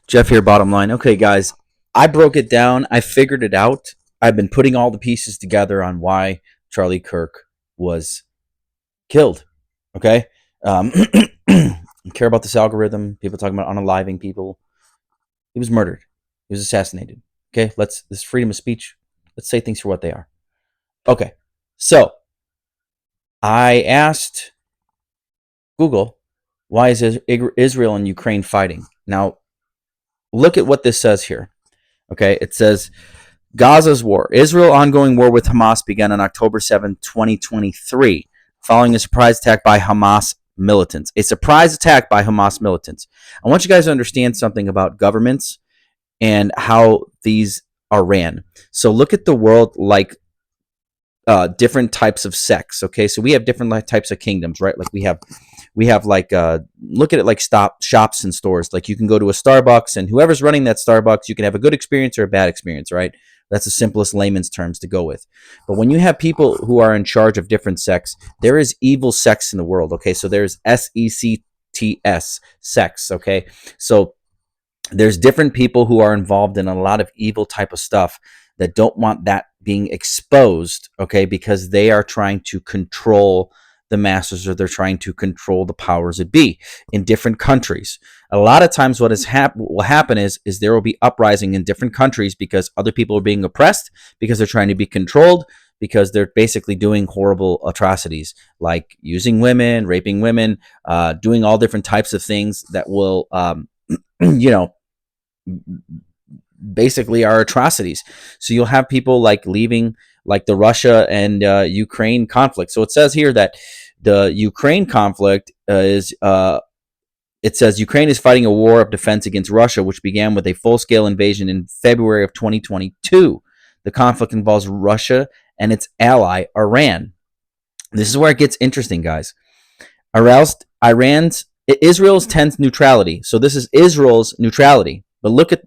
Jeff here, bottom line. Okay, guys, I broke it down. I figured it out. I've been putting all the pieces together on why Charlie Kirk was killed. Okay. I care about this algorithm. People talking about unaliving people. He was murdered. He was assassinated. Okay. This is freedom of speech. Let's say things for what they are. Okay. So I asked Google, why is Israel and Ukraine fighting? Now, look at what this says here. Okay. It says, Gaza's war. Israel ongoing war with Hamas began on October 7, 2023, following a surprise attack by Hamas militants. A surprise attack by Hamas militants. I want you guys to understand something about governments and how these are ran. So look at the world like different types of sects. Okay, so we have different types of kingdoms, right? Like we have like look at it like shops and stores. Like you can go to a Starbucks, and whoever's running that Starbucks, you can have a good experience or a bad experience, right? That's the simplest layman's terms to go with. But when you have people who are in charge of different sects, there is evil sects in the world. Okay, so there's SECTS sects. Okay, so there's different people who are involved in a lot of evil type of stuff that don't want that being exposed, okay, because they are trying to control the masses, or they're trying to control the powers that be in different countries. A lot of times what will happen is there will be uprising in different countries because other people are being oppressed, because they're trying to be controlled, because they're basically doing horrible atrocities like using women, raping women, doing all different types of things that will you know, basically are atrocities. So you'll have people like leaving, like the Russia and Ukraine conflict. So it says here that the Ukraine conflict it says Ukraine is fighting a war of defense against Russia, which began with a full-scale invasion in February of 2022. The conflict involves Russia and its ally, Iran. This is where it gets interesting, guys. Israel's 10th neutrality. So this is Israel's neutrality. But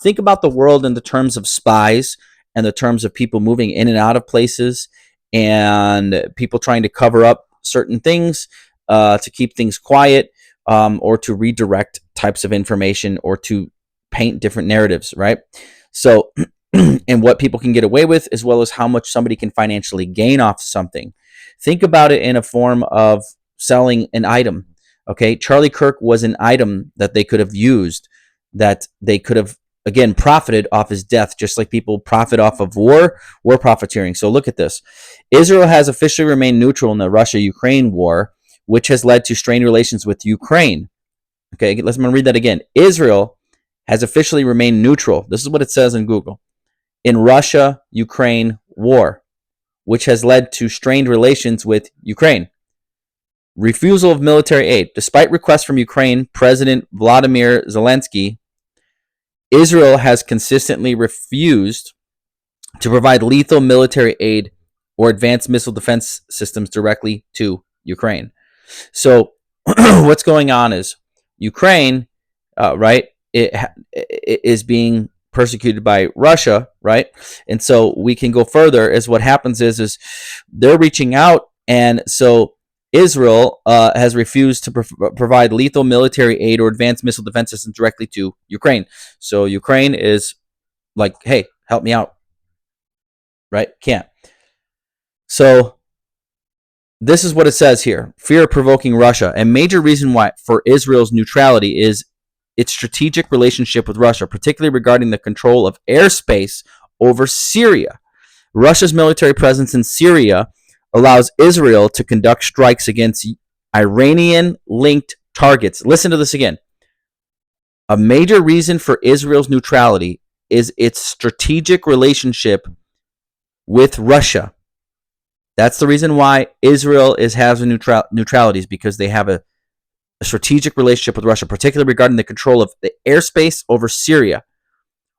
think about the world in the terms of spies and the terms of people moving in and out of places and people trying to cover up certain things to keep things quiet, or to redirect types of information, or to paint different narratives, right? So, and what people can get away with, as well as how much somebody can financially gain off something. Think about it in a form of selling an item. Okay, Charlie Kirk was an item that they could have used, that they could have again profited off his death, just like people profit off of war profiteering. So look at this. Israel has officially remained neutral in the Russia-Ukraine war, which has led to strained relations with Ukraine. Okay, let's read that again. Israel has officially remained neutral. This is what it says in Google. In Russia-Ukraine war, which has led to strained relations with Ukraine. Refusal of military aid. Despite requests from Ukraine President Vladimir Zelensky, Israel has consistently refused to provide lethal military aid or advanced missile defense systems directly to Ukraine. So, what's going on is Ukraine, right? It is being persecuted by Russia, right? And so we can go further. As what happens is they're reaching out, and so Israel has refused to provide lethal military aid or advanced missile defense systems directly to Ukraine. So Ukraine is like, hey, help me out, right? Can't. So this is what it says here. Fear of provoking Russia. A major reason why for Israel's neutrality is its strategic relationship with Russia, particularly regarding the control of airspace over Syria. Russia's military presence in Syria allows Israel to conduct strikes against Iranian-linked targets. Listen to this again. A major reason for Israel's neutrality is its strategic relationship with Russia. That's the reason why Israel has neutralities, because they have a strategic relationship with Russia, particularly regarding the control of the airspace over Syria.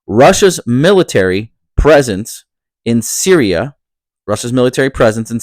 Russia's military presence in Syria, Russia's military presence in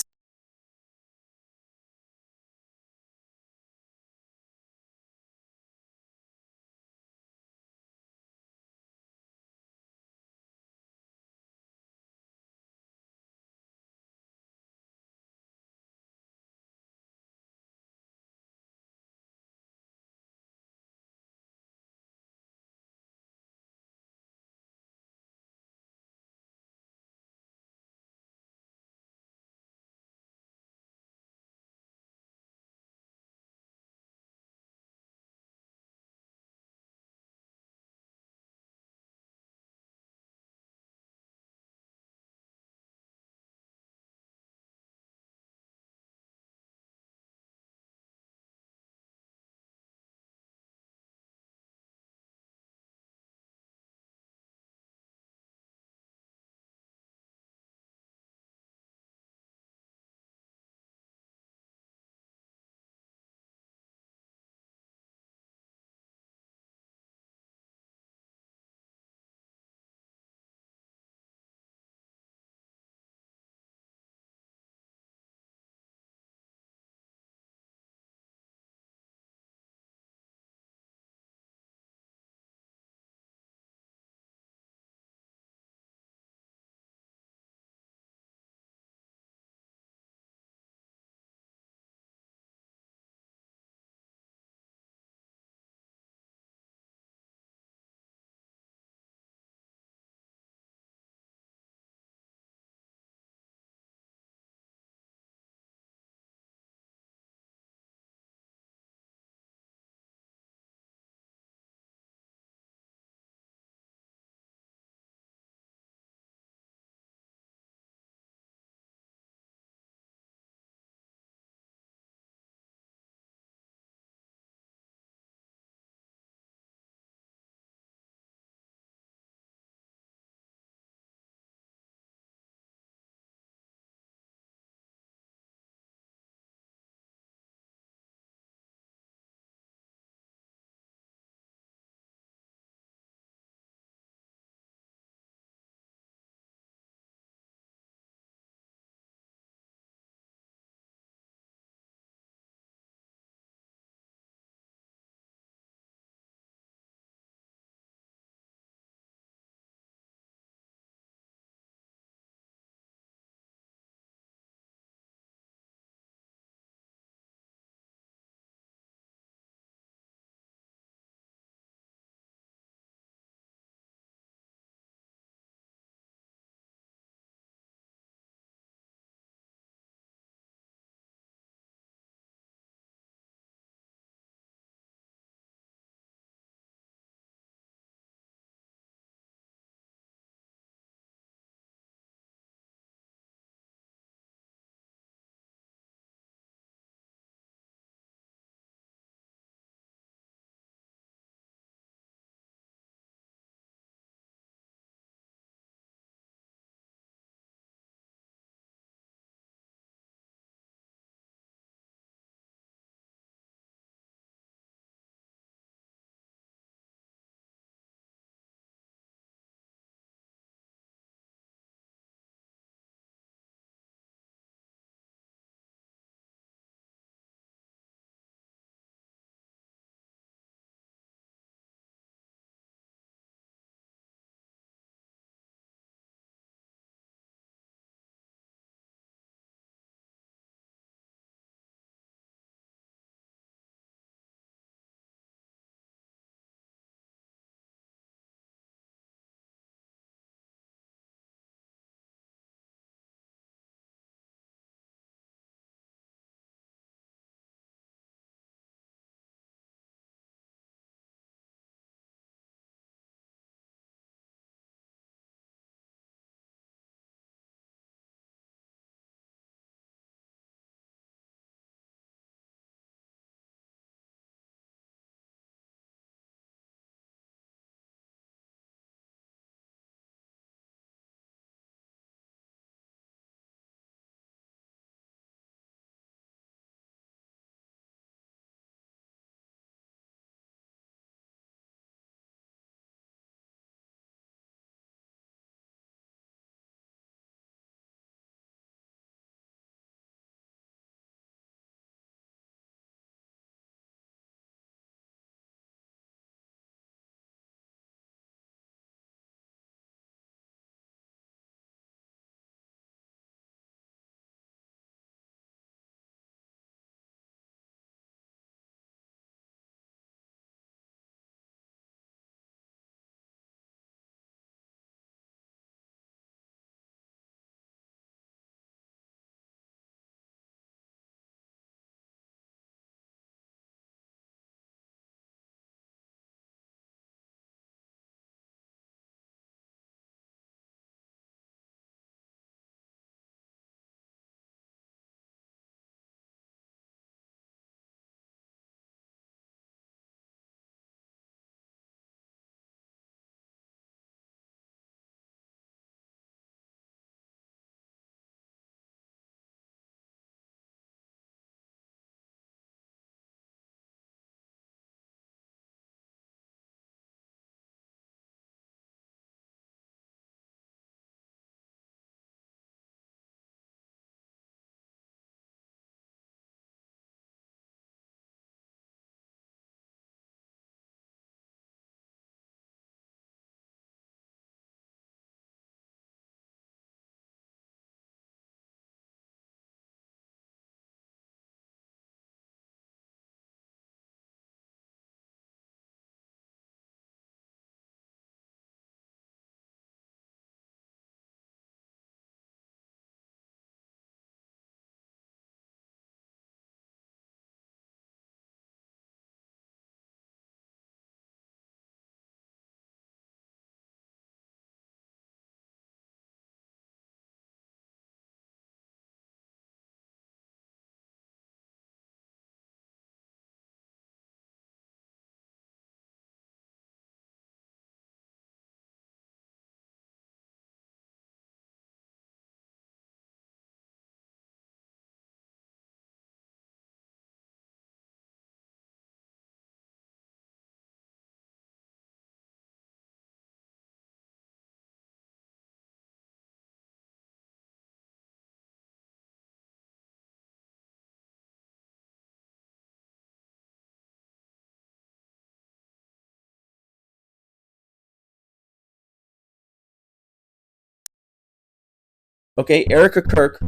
okay, Erica Kirk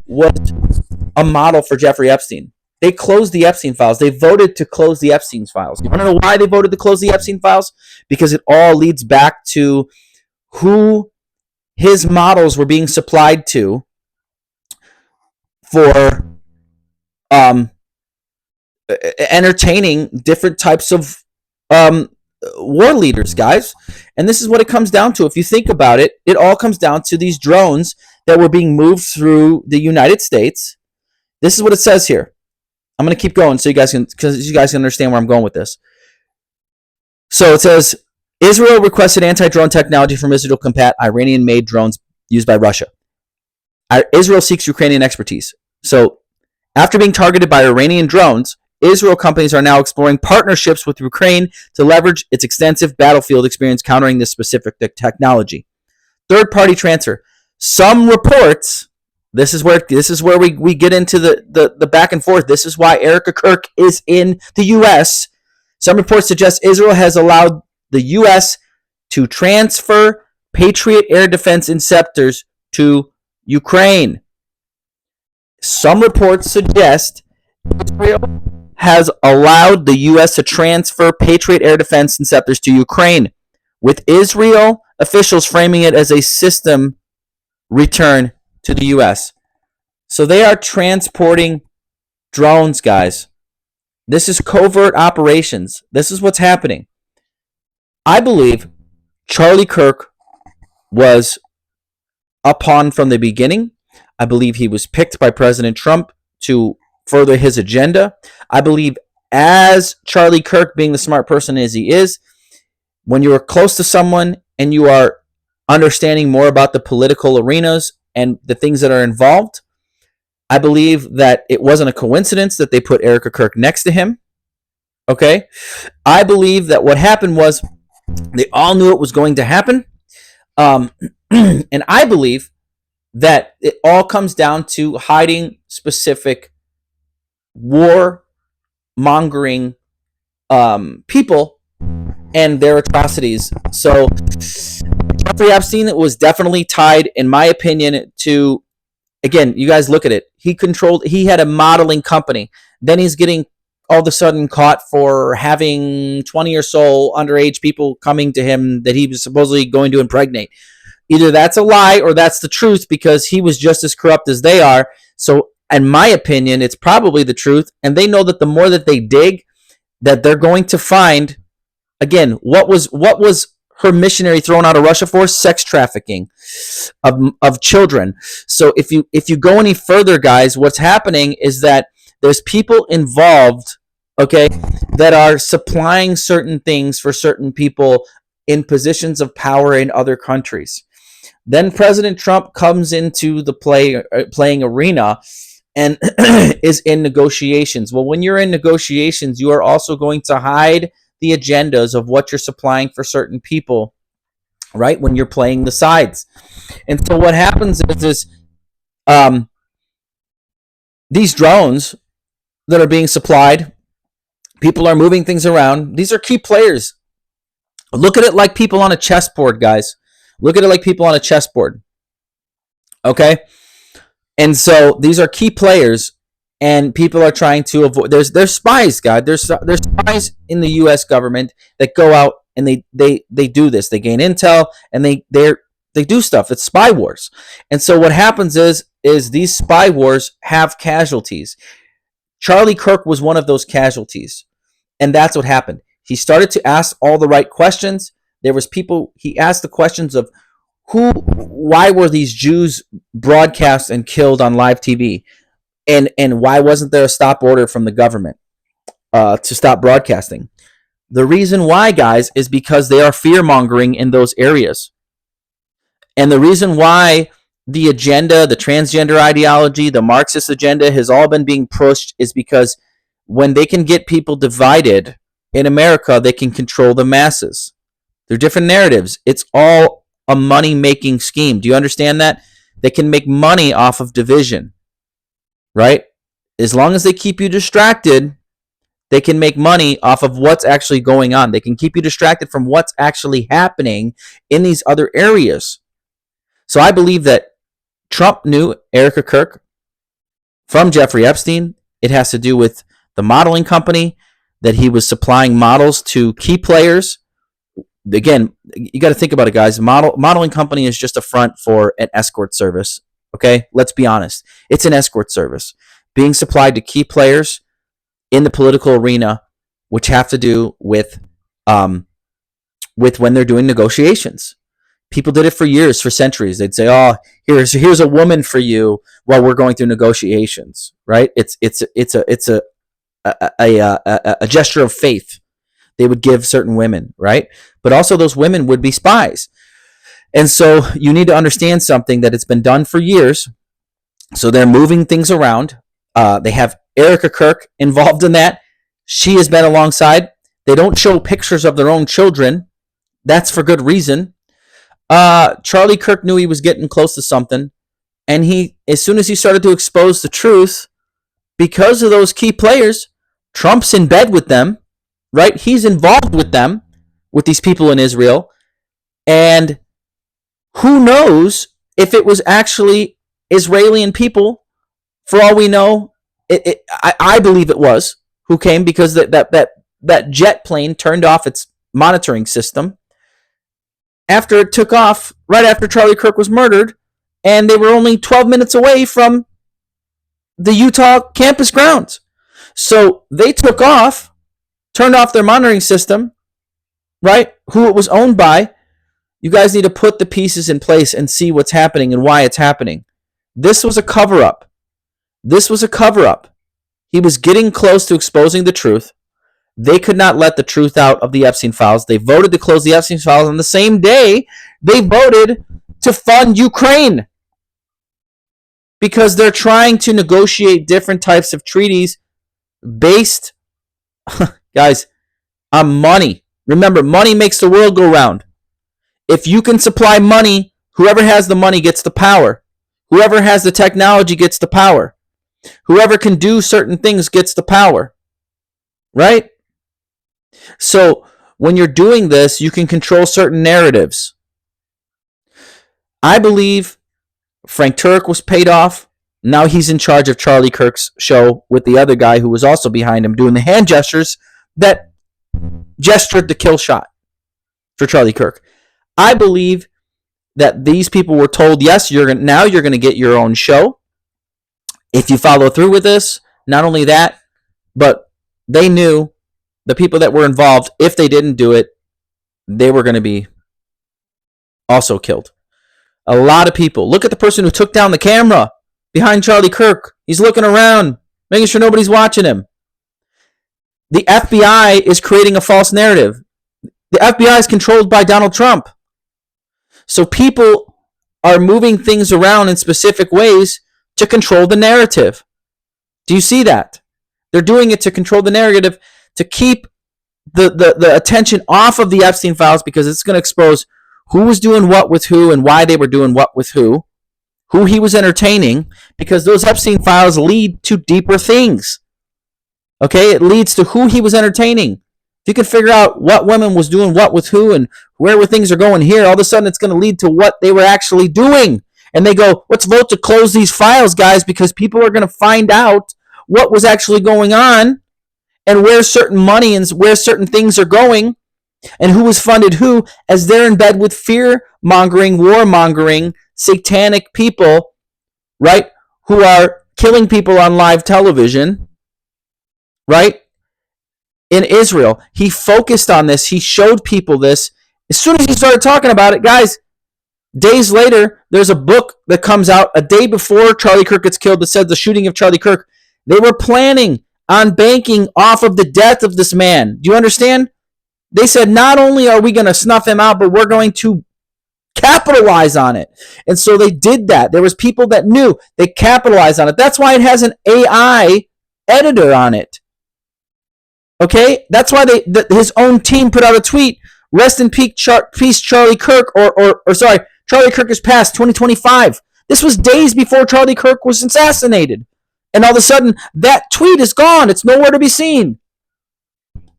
was a model for Jeffrey Epstein. They closed the Epstein files. They voted to close the Epstein files. You want to know why they voted to close the Epstein files? Because it all leads back to who his models were being supplied to for entertaining different types of war leaders, guys. And this is what it comes down to. If you think about it, it all comes down to these drones that were being moved through the United States. This is what it says here. I'm going to keep going so you guys can understand where I'm going with this. So it says, Israel requested anti-drone technology from Israel to combat Iranian-made drones used by Russia. Israel seeks Ukrainian expertise. So after being targeted by Iranian drones, Israel companies are now exploring partnerships with Ukraine to leverage its extensive battlefield experience countering this specific technology. Third-party transfer. Some reports, this is where we get into the back and forth. This is why Erica Kirk is in the U.S. Some reports suggest Israel has allowed the U.S. to transfer Patriot air defense interceptors to Ukraine. Some reports suggest Israel has allowed the U.S. to transfer Patriot air defense interceptors to Ukraine, with Israel officials framing it as a system return to the U.S. So they are transporting drones, guys. This is covert operations. This is what's happening. I believe Charlie Kirk was a pawn from the beginning. I believe he was picked by President Trump to further his agenda. I believe, as Charlie Kirk, being the smart person as he is, when you are close to someone and you are understanding more about the political arenas and the things that are involved, I believe that it wasn't a coincidence that they put Erica Kirk next to him. Okay? I believe that what happened was they all knew it was going to happen. And I believe that it all comes down to hiding specific war-mongering people and their atrocities. So Jeffrey Epstein was definitely tied, in my opinion, to, again, you guys look at it. He had a modeling company. Then he's getting all of a sudden caught for having 20 or so underage people coming to him that he was supposedly going to impregnate. Either that's a lie or that's the truth, because he was just as corrupt as they are. So in my opinion, it's probably the truth. And they know that the more that they dig, that they're going to find, again, what was her missionary thrown out of Russia for? Sex trafficking of children. So if you go any further, guys, what's happening is that there's people involved, okay, that are supplying certain things for certain people in positions of power in other countries. Then President Trump comes into the playing arena and is in negotiations. Well, when you're in negotiations, you are also going to hide the agendas of what you're supplying for certain people, right? When you're playing the sides. And so what happens is these drones that are being supplied, people are moving things around. These are key players. Look at it like people on a chessboard, guys. Look at it like people on a chessboard. Okay? And so these are key players, and people are trying to avoid. There's spies, guys. There's spies in the U.S. government that go out and they do this. They gain intel and they do stuff. It's spy wars. And so what happens is these spy wars have casualties. Charlie Kirk was one of those casualties, and that's what happened. He started to ask all the right questions. There was people, he asked the questions of why were these Jews broadcast and killed on live TV? And why wasn't there a stop order from the government to stop broadcasting? The reason why, guys, is because they are fear-mongering in those areas. And the reason why the agenda, the transgender ideology, the Marxist agenda has all been being pushed is because when they can get people divided in America, they can control the masses. They're different narratives. It's all a money-making scheme. Do you understand that? They can make money off of division, right? As long as they keep you distracted, they can make money off of what's actually going on. They can keep you distracted from what's actually happening in these other areas. So I believe that Trump knew Erica Kirk from Jeffrey Epstein. It has to do with the modeling company that he was supplying models to key players. Again, you got to think about it, guys. Modeling company is just a front for an escort service. Okay, let's be honest. It's an escort service being supplied to key players in the political arena, which have to do with when they're doing negotiations. People did it for years, for centuries. They'd say, "Oh, here's a woman for you while we're going through negotiations." Right? It's a gesture of faith they would give certain women, right? But also those women would be spies. And so you need to understand something, that it's been done for years. So they're moving things around. They have Erica Kirk involved in that. She has been alongside. They don't show pictures of their own children. That's for good reason. Charlie Kirk knew he was getting close to something. And as soon as he started to expose the truth, because of those key players, Trump's in bed with them, right? He's involved with them, with these people in Israel. And who knows if it was actually Israeli people? For all we know, I believe it was who came, because that jet plane turned off its monitoring system after it took off, right after Charlie Kirk was murdered, and they were only 12 minutes away from the Utah campus grounds. So they took off, turned off their monitoring system, right? Who it was owned by. You guys need to put the pieces in place and see what's happening and why it's happening. This was a cover-up. This was a cover-up. He was getting close to exposing the truth. They could not let the truth out of the Epstein files. They voted to close the Epstein files on the same day they voted to fund Ukraine, because they're trying to negotiate different types of treaties based, guys, on money. Remember, money makes the world go round. If you can supply money, whoever has the money gets the power. Whoever has the technology gets the power. Whoever can do certain things gets the power. Right? So when you're doing this, you can control certain narratives. I believe Frank Turek was paid off. Now he's in charge of Charlie Kirk's show with the other guy who was also behind him doing the hand gestures that gestured the kill shot for Charlie Kirk. I believe that these people were told, yes, now you're going to get your own show if you follow through with this. Not only that, but they knew, the people that were involved, if they didn't do it, they were going to be also killed. A lot of people. Look at the person who took down the camera behind Charlie Kirk. He's looking around, making sure nobody's watching him. The FBI is creating a false narrative. The FBI is controlled by Donald Trump. So people are moving things around in specific ways to control the narrative. Do you see that? They're doing it to control the narrative, to keep the attention off of the Epstein files, because it's going to expose who was doing what with who and why they were doing what with who he was entertaining, because those Epstein files lead to deeper things. Okay? It leads to who he was entertaining. If you can figure out what women was doing what with who and where things are going here, all of a sudden it's going to lead to what they were actually doing. And they go, let's vote to close these files, guys, because people are going to find out what was actually going on and where certain money and where certain things are going and who was funded who, as they're in bed with fear-mongering, war-mongering, satanic people, right, who are killing people on live television, right, in Israel. He focused on this. He showed people this. As soon as he started talking about it, guys, days later, there's a book that comes out a day before Charlie Kirk gets killed that says the shooting of Charlie Kirk. They were planning on banking off of the death of this man. Do you understand? They said, not only are we going to snuff him out, but we're going to capitalize on it. And so they did that. There was people that knew. They capitalized on it. That's why it has an AI editor on it. Okay? That's why his own team put out a tweet. Rest in peace, Charlie Kirk, or sorry, Charlie Kirk is past 2025. This was days before Charlie Kirk was assassinated. And all of a sudden, that tweet is gone. It's nowhere to be seen.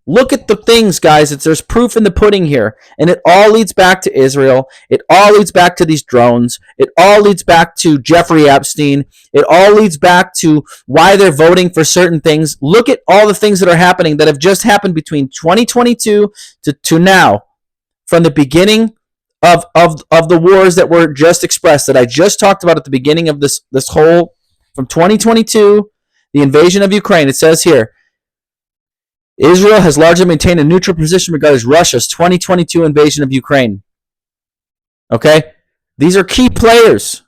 Look at the things, guys. There's proof in the pudding here. And it all leads back to Israel. It all leads back to these drones. It all leads back to Jeffrey Epstein. It all leads back to why they're voting for certain things. Look at all the things that are happening that have just happened between 2022 to now, from the beginning of the wars that were just expressed, that I just talked about at the beginning of this whole, from 2022, the invasion of Ukraine. It says here, Israel has largely maintained a neutral position regarding Russia's 2022 invasion of Ukraine. Okay? These are key players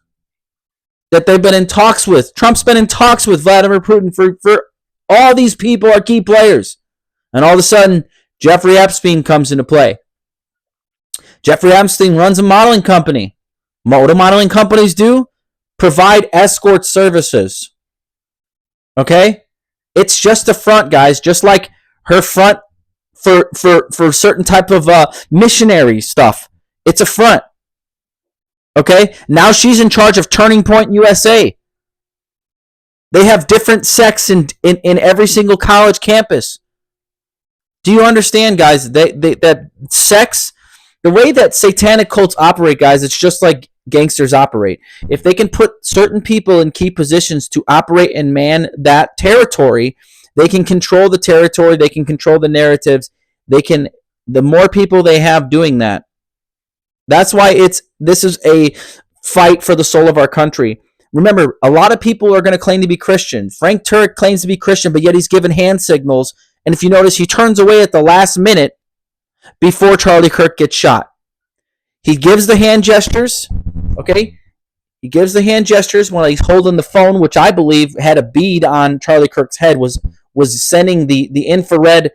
that they've been in talks with. Trump's been in talks with Vladimir Putin for all these people are key players. And all of a sudden, Jeffrey Epstein comes into play. Jeffrey Epstein runs a modeling company. What do modeling companies do? Provide escort services. Okay? It's just a front, guys. Just like her front for certain type of missionary stuff. It's a front. Okay? Now she's in charge of Turning Point USA. They have different sects in every single college campus. Do you understand, guys, that sex, the way that satanic cults operate, guys, it's just like gangsters operate. If they can put certain people in key positions to operate and man that territory, they can control the territory. They can control the narratives. The more people they have doing that. That's why this is a fight for the soul of our country. Remember, a lot of people are going to claim to be Christian. Frank Turek claims to be Christian, but yet he's given hand signals. And if you notice, he turns away at the last minute before Charlie Kirk gets shot. He gives the hand gestures, okay? He gives the hand gestures when he's holding the phone, which I believe had a bead on Charlie Kirk's head, was sending the infrared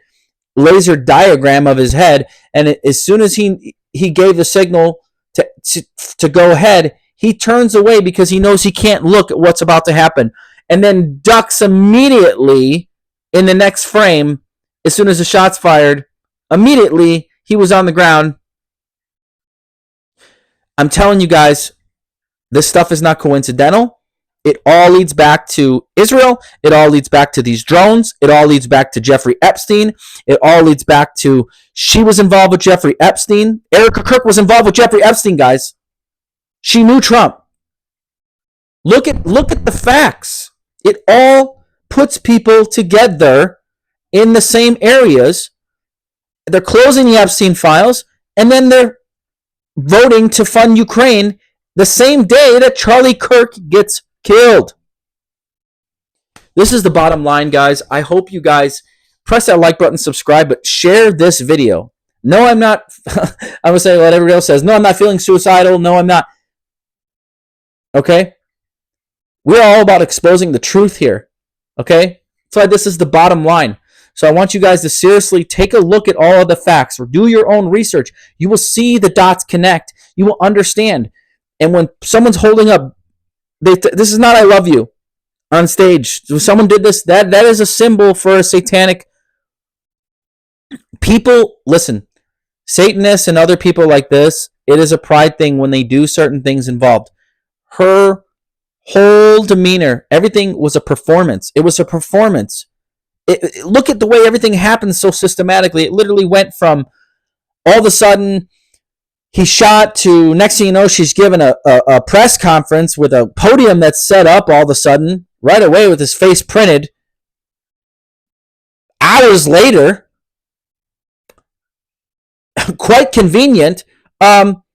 laser diagram of his head. And as soon as he gave the signal to go ahead, he turns away because he knows he can't look at what's about to happen, and then ducks immediately in the next frame. As soon as the shot's fired, immediately he was on the ground. I'm telling you guys, this stuff is not coincidental. It all leads back to Israel. It all leads back to these drones. It all leads back to Jeffrey Epstein. It all leads back to she was involved with Jeffrey Epstein. Erica Kirk was involved with Jeffrey Epstein, guys. She knew Trump. Look at the facts. It all puts people together in the same areas. They're closing the Epstein files, and then they're voting to fund Ukraine the same day that Charlie Kirk gets killed. This is the bottom line, guys. I hope you guys press that like button, subscribe, but share this video. No, I'm not. I'm going to say what everybody else says. No, I'm not feeling suicidal. No, I'm not. Okay? We're all about exposing the truth here. Okay? That's why this is the bottom line. So I want you guys to seriously take a look at all of the facts or do your own research. You will see the dots connect. You will understand. And when someone's holding up, this is not I love you on stage. When someone did this, that is a symbol for a satanic. People, listen, Satanists and other people like this, it is a pride thing when they do certain things involved. Her whole demeanor, everything was a performance. It was a performance. Look at the way everything happened so systematically. It literally went from all of a sudden he shot to next thing you know, she's given a press conference with a podium that's set up all of a sudden, right away with his face printed. Hours later, quite convenient,